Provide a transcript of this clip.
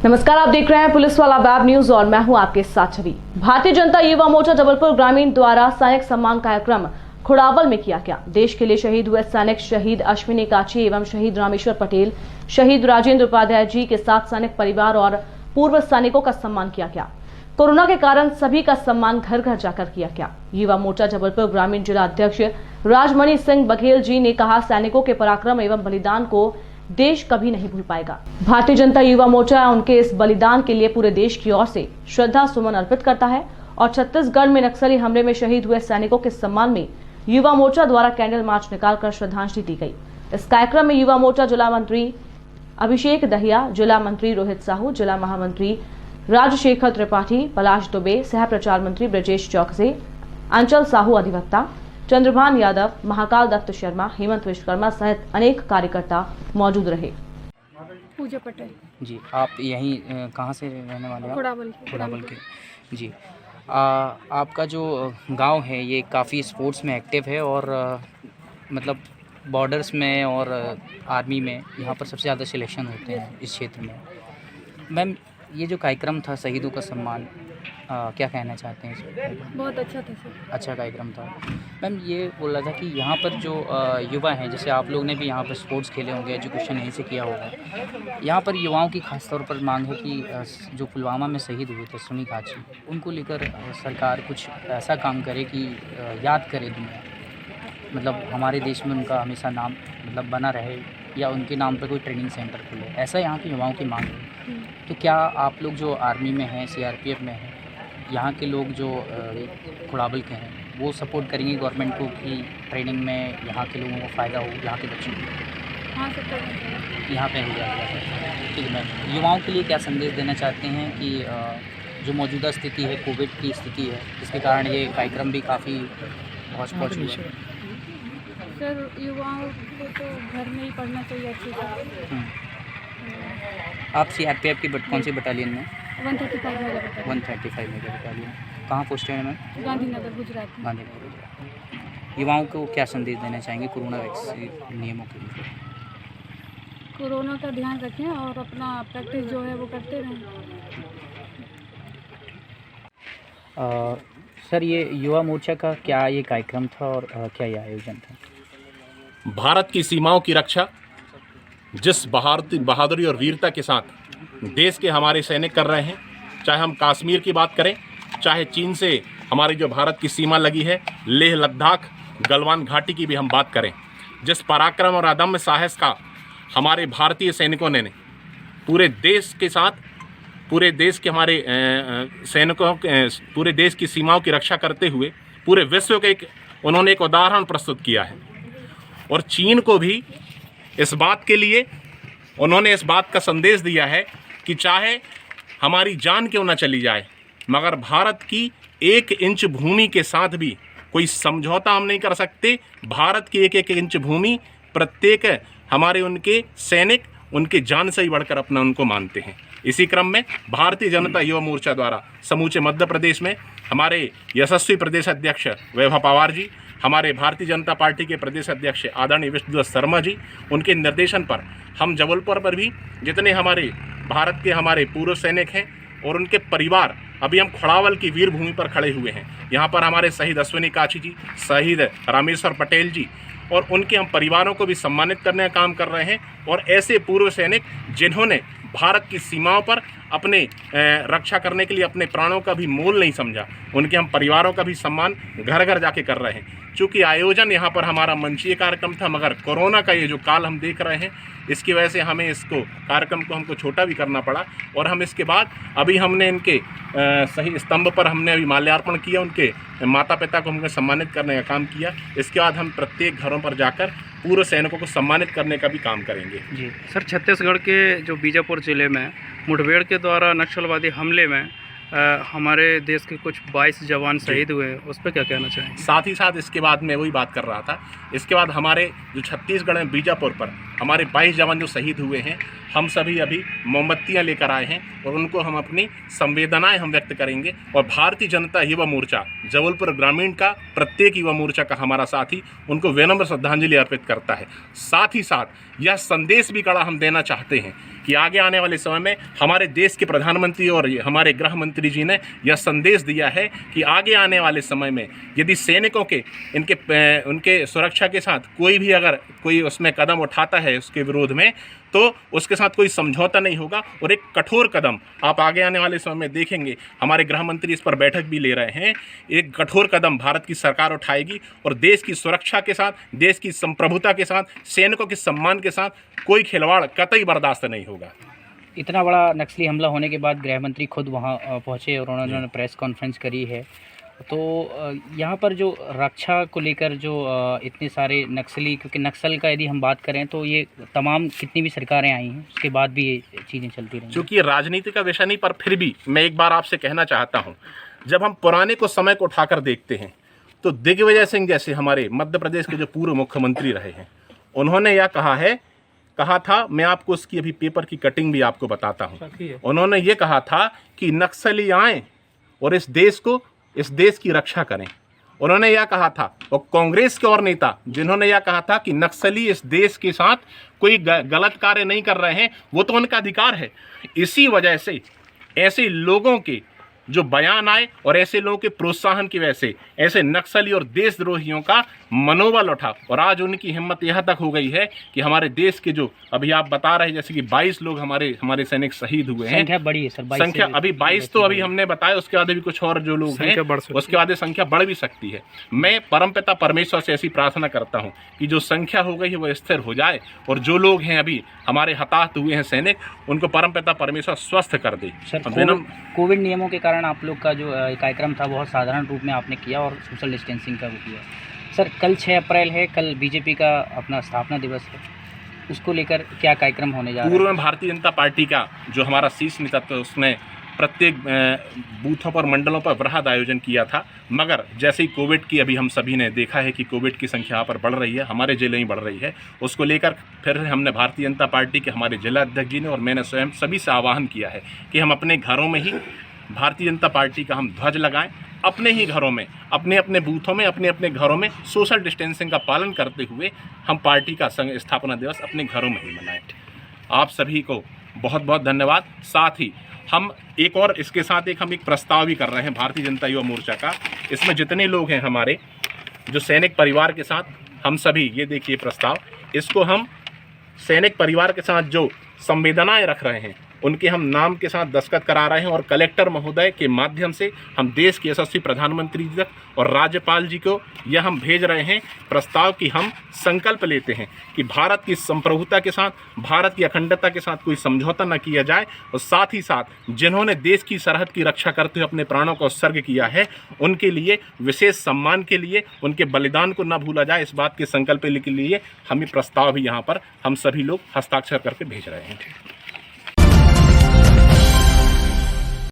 नमस्कार, आप देख रहे हैं पुलिस वाला वेब न्यूज और मैं हूं आपके साथ छवि। भारतीय जनता युवा मोर्चा जबलपुर ग्रामीण द्वारा सैनिक सम्मान कार्यक्रम खुड़ावल में किया गया। देश के लिए शहीद हुए सैनिक शहीद अश्विनी काछी एवं शहीद रामेश्वर पटेल, शहीद राजेंद्र उपाध्याय जी के साथ सैनिक परिवार और पूर्व सैनिकों का सम्मान किया गया। कोरोना के कारण सभी का सम्मान घर घर जाकर किया गया। युवा मोर्चा जबलपुर ग्रामीण जिला अध्यक्ष राजमणि सिंह बघेल जी ने कहा, सैनिकों के पराक्रम एवं बलिदान को देश कभी नहीं भूल पाएगा। भारतीय जनता युवा मोर्चा उनके इस बलिदान के लिए पूरे देश की ओर से श्रद्धा सुमन अर्पित करता है और छत्तीसगढ़ में नक्सली हमले में शहीद हुए सैनिकों के सम्मान में युवा मोर्चा द्वारा कैंडल मार्च निकालकर श्रद्धांजलि दी गई। इस कार्यक्रम में युवा मोर्चा जिला मंत्री अभिषेक दहिया, जिला मंत्री रोहित साहू, जिला महामंत्री राजशेखर त्रिपाठी, पलाश दुबे, सह प्रचार मंत्री ब्रजेश चौकसे, अंचल साहू अधिवक्ता, चंद्रभान यादव, महाकाल दत्त शर्मा, हेमंत विश्वकर्मा सहित अनेक कार्यकर्ता मौजूद रहे। पूजा पटेल जी, आप यहीं कहाँ से रहने वाले हैं? खुड़ावल के जी। आपका जो गांव है ये काफ़ी स्पोर्ट्स में एक्टिव है और मतलब बॉर्डर्स में और आर्मी में यहाँ पर सबसे ज़्यादा सिलेक्शन होते हैं इस क्षेत्र में। मैम, ये जो कार्यक्रम था शहीदों का सम्मान, क्या कहना चाहते हैं इसमें? बहुत अच्छा था सर। अच्छा कार्यक्रम था। मैम, ये बोल रहा था कि यहाँ पर जो युवा हैं, जैसे आप लोग ने भी यहाँ पर स्पोर्ट्स खेले होंगे, एजुकेशन यहीं से किया होगा, यहाँ पर युवाओं की खास तौर पर मांग है कि जो पुलवामा में शहीद हुए थे अश्विनी काछी, उनको लेकर सरकार कुछ ऐसा काम करे कि याद करे दुनिया, मतलब हमारे देश में उनका हमेशा नाम मतलब बना रहे या उनके नाम पर कोई ट्रेनिंग सेंटर खुले। ऐसा यहाँ के युवाओं की मांग है। तो क्या आप लोग जो आर्मी में हैं, सीआरपीएफ में हैं, यहाँ के लोग जो खुड़ावल के हैं, वो सपोर्ट करेंगे गवर्नमेंट को कि ट्रेनिंग में यहाँ के लोगों को फ़ायदा हो, यहाँ के बच्चों को? हाँ सर, यहाँ पे हो जाएगा। ठीक है मैम, युवाओं के लिए क्या संदेश देना चाहते हैं कि जो मौजूदा स्थिति है, कोविड की स्थिति है, जिसके कारण ये कार्यक्रम भी काफ़ी पहुँच हुआ है? सर, युवाओं को तो घर में ही पढ़ना चाहिए अच्छे से। आप सीआरपीएफ की कौन सी बटालियन में? 135 में बटालियन। कहाँ पोस्टेड है मैम? गांधीनगर, गुजरात। गांधीनगर, गुजरात। युवाओं को क्या संदेश देना चाहेंगे कोरोना वैक्सीन नियमों के लिए? कोरोना का ध्यान रखें और अपना प्रैक्टिस जो है वो करते रहें। सर, ये युवा मोर्चा का क्या ये कार्यक्रम था और क्या ये आयोजन था? भारत की सीमाओं की रक्षा जिस बहादुरी और वीरता के साथ देश के हमारे सैनिक कर रहे हैं, चाहे हम कश्मीर की बात करें, चाहे चीन से हमारी जो भारत की सीमा लगी है, लेह लद्दाख, गलवान घाटी की भी हम बात करें, जिस पराक्रम और अदम्य साहस का हमारे भारतीय सैनिकों ने पूरे देश के साथ, पूरे देश के हमारे सैनिकों, पूरे देश की सीमाओं की रक्षा करते हुए पूरे विश्व के उन्होंने एक उदाहरण प्रस्तुत किया है। और चीन को भी इस बात के लिए उन्होंने इस बात का संदेश दिया है कि चाहे हमारी जान क्यों ना चली जाए, मगर भारत की 1 इंच भूमि के साथ भी कोई समझौता हम नहीं कर सकते। भारत की 1-1 इंच भूमि प्रत्येक हमारे उनके सैनिक उनके जान से ही बढ़कर अपना उनको मानते हैं। इसी क्रम में भारतीय जनता युवा मोर्चा द्वारा समूचे मध्य प्रदेश में हमारे यशस्वी प्रदेश अध्यक्ष वैभव पवार जी, हमारे भारतीय जनता पार्टी के प्रदेश अध्यक्ष आदरणीय विष्णुदत्त शर्मा जी, उनके निर्देशन पर हम जबलपुर पर भी जितने हमारे भारत के हमारे पूर्व सैनिक हैं और उनके परिवार, अभी हम खुड़ावल की वीर भूमि पर खड़े हुए हैं। यहाँ पर हमारे शहीद अश्विनी काछी जी, शहीद रामेश्वर पटेल जी और उनके हम परिवारों को भी सम्मानित करने का काम कर रहे हैं। और ऐसे पूर्व सैनिक जिन्होंने भारत की सीमाओं पर अपने रक्षा करने के लिए अपने प्राणों का भी मोल नहीं समझा, उनके हम परिवारों का भी सम्मान घर घर जाके कर रहे हैं। चूँकि आयोजन यहाँ पर हमारा मंचीय कार्यक्रम था, मगर कोरोना का ये जो काल हम देख रहे हैं, इसकी वजह से हमें इसको कार्यक्रम को हमको छोटा भी करना पड़ा। और हम इसके बाद अभी हमने इनके सही स्तंभ पर हमने अभी माल्यार्पण किया, उनके माता पिता को हमने सम्मानित करने का काम किया। इसके बाद हम प्रत्येक घरों पर जाकर पूर्व सैनिकों को सम्मानित करने का भी काम करेंगे। जी सर, छत्तीसगढ़ के जो बीजापुर ज़िले में मुठभेड़ के द्वारा नक्सलवादी हमले में हमारे देश के कुछ 22 जवान शहीद हुए, उस पर क्या कहना चाहेंगे? साथ ही साथ इसके बाद मैं वही बात कर रहा था, इसके बाद हमारे जो छत्तीसगढ़ में बीजापुर पर हमारे 22 जवान जो शहीद हुए हैं, हम सभी अभी मोमबत्तियां लेकर आए हैं और उनको हम अपनी संवेदनाएं हम व्यक्त करेंगे। और भारतीय जनता युवा मोर्चा जबलपुर ग्रामीण का प्रत्येक युवा मोर्चा का हमारा साथी उनको विनम्र श्रद्धांजलि अर्पित करता है। साथ ही साथ यह संदेश भी कड़ा हम देना चाहते हैं कि आगे आने वाले समय में हमारे देश के प्रधानमंत्री और हमारे गृह मंत्री जी ने यह संदेश दिया है कि आगे आने वाले समय में यदि सैनिकों के उनके सुरक्षा के साथ कोई भी अगर कोई उसमें कदम उठाता है उसके विरोध में, तो उसके साथ कोई समझौता नहीं होगा और एक कठोर कदम आप आगे आने वाले समय में देखेंगे। हमारे गृह मंत्री इस पर बैठक भी ले रहे हैं। एक कठोर कदम भारत की सरकार उठाएगी और देश की सुरक्षा के साथ, देश की संप्रभुता के साथ, सैनिकों के सम्मान के साथ कोई खिलवाड़ कतई बर्दाश्त नहीं होगा। इतना बड़ा नक्सली हमला होने के बाद गृह मंत्री खुद वहाँ पहुँचे और उन्होंने प्रेस कॉन्फ्रेंस करी है। तो यहाँ पर जो रक्षा को लेकर जो इतने सारे नक्सली, क्योंकि नक्सल का यदि हम बात करें तो ये तमाम कितनी भी सरकारें आई हैं उसके बाद भी ये चीज़ें चलती रही। चूँकि ये राजनीति का विषय नहीं, पर फिर भी मैं एक बार आपसे कहना चाहता हूँ, जब हम पुराने को समय को उठाकर देखते हैं तो दिग्विजय सिंह जैसे हमारे मध्य प्रदेश के जो पूर्व मुख्यमंत्री रहे हैं, उन्होंने यह कहा था, मैं आपको उसकी अभी पेपर की कटिंग भी आपको बताता हूँ। उन्होंने ये कहा था कि नक्सली आएँ और इस देश की रक्षा करें। उन्होंने यह कहा था, और कांग्रेस के और नेता जिन्होंने यह कहा था कि नक्सली इस देश के साथ कोई गलत कार्य नहीं कर रहे हैं, वो तो उनका अधिकार है। इसी वजह से ऐसे लोगों के जो बयान आए और ऐसे लोगों के प्रोत्साहन की वजह से ऐसे नक्सली और देशद्रोहियों का मनोबल उठा और आज उनकी हिम्मत यहाँ तक हो गई है कि हमारे देश के जो अभी आप बता रहे हैं जैसे कि 22 लोग हमारे सैनिक शहीद हुए हैं। संख्या बड़ी है सर, संख्या अभी 22 तो अभी हमने बताया, उसके बाद भी कुछ और जो लोग हैं उसके बाद संख्या बढ़ भी सकती है। मैं परमपिता परमेश्वर से ऐसी प्रार्थना करता हूँ कि जो संख्या हो गई है वो स्थिर हो जाए और जो लोग हैं अभी हमारे हताहत हुए हैं सैनिक, उनको परमपिता परमेश्वर स्वस्थ कर दे। कोविड नियमों के कारण आप लोग का जो कार्यक्रम था बहुत साधारण रूप में आपने किया और सोशल डिस्टेंसिंग का वो किया। सर कल 6 अप्रैल है, कल बीजेपी का अपना स्थापना दिवस है, उसको लेकर क्या कार्यक्रम होने जा रहा है? पूर्व में भारतीय जनता पार्टी का जो हमारा शीर्ष नेतृत्व उसने प्रत्येक बूथों पर, मंडलों पर वृहद आयोजन किया था, मगर जैसे ही कोविड की अभी हम सभी ने देखा है कि कोविड की संख्या यहाँ पर बढ़ रही है, हमारे जिले में बढ़ रही है, उसको लेकर फिर हमने भारतीय जनता पार्टी के हमारे जिला अध्यक्ष जी ने और मैंने स्वयं सभी से आह्वान किया है कि हम अपने घरों में ही भारतीय जनता पार्टी का हम ध्वज लगाएं, अपने ही घरों में, अपने अपने बूथों में, अपने अपने घरों में सोशल डिस्टेंसिंग का पालन करते हुए हम पार्टी का स्थापना दिवस अपने घरों में ही मनाएं। आप सभी को बहुत बहुत धन्यवाद। साथ ही हम एक और इसके साथ हम एक प्रस्ताव भी कर रहे हैं भारतीय जनता युवा मोर्चा का। इसमें जितने लोग हैं हमारे जो सैनिक परिवार के साथ, हम सभी ये देखिए प्रस्ताव, इसको हम सैनिक परिवार के साथ जो संवेदनाएं रख रहे हैं उनके हम नाम के साथ दस्तखत करा रहे हैं और कलेक्टर महोदय के माध्यम से हम देश के यशस्वी प्रधानमंत्री जी तक और राज्यपाल जी को यह हम भेज रहे हैं प्रस्ताव कि हम संकल्प लेते हैं कि भारत की संप्रभुता के साथ, भारत की अखंडता के साथ कोई समझौता न किया जाए और साथ ही साथ जिन्होंने देश की सरहद की रक्षा करते हुए अपने प्राणों का उत्सर्ग किया है उनके लिए विशेष सम्मान के लिए उनके बलिदान को न भूला जाए, इस बात के संकल्प के लिए हम ये प्रस्ताव भी यहाँ पर हम सभी लोग हस्ताक्षर करके भेज रहे हैं।